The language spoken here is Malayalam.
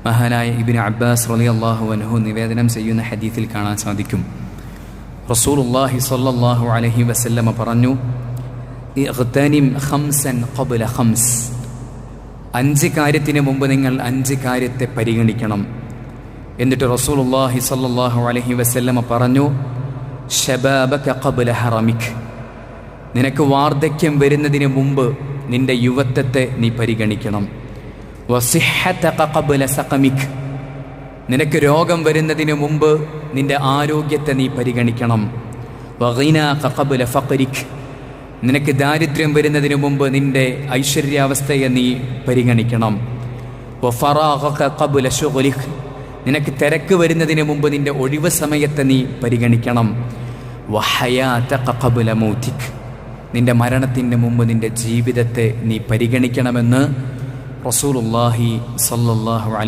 മഹാനായ ഇബ്നു അബ്ബാസ് റളിയല്ലാഹു അൻഹു നിവേദനം ചെയ്യുന്ന ഹദീസിൽ കാണാൻ സാധിക്കും, റസൂലുള്ളാഹി സ്വല്ലല്ലാഹു അലൈഹി വസല്ലമ പറഞ്ഞു, ഇഗ്തനിം ഖംസൻ ഖബ്ല ഖംസ്, 5 കാര്യത്തിന് മുമ്പ് നിങ്ങൾ 5 കാര്യത്തെ പരിഗണിക്കണം. എന്നിട്ട് റസൂലുള്ളാഹി സ്വല്ലല്ലാഹു അലൈഹി വസല്ലമ പറഞ്ഞു, ശബാബക ഖബ്ല ഹറമിക്, നിനക്ക് വാർദ്ധക്യം വരുന്നതിന് മുമ്പ് നിന്റെ യുവത്വത്തെ നീ പരിഗണിക്കണം. വസിഹ്ഹതക ഖബ്ല സഖമിക്, നിനക്ക് രോഗം വരുന്നതിന് മുമ്പ് നിന്റെ ആരോഗ്യത്തെ നീ പരിഗണിക്കണം. വഗിനാക ഖബ്ല ഫഖരിക്, നിനക്ക് ദാരിദ്ര്യം വരുന്നതിന് മുമ്പ് നിന്റെ ഐശ്വര്യാവസ്ഥയെ നീ പരിഗണിക്കണം. വഫറാഗക ഖബ്ല ശുഗ്ലിക്, നിനക്ക് തിരക്ക് വരുന്നതിന് മുമ്പ് നിന്റെ ഒഴിവ് സമയത്തെ നീ പരിഗണിക്കണം. വഹയാതക ഖബ്ല മൗതിക്, നിന്റെ മരണത്തിന് മുമ്പ് നിന്റെ ജീവിതത്തെ നീ പരിഗണിക്കണമെന്ന് റസൂലുള്ളാഹി സ്വല്ലല്ലാഹു അലൈഹി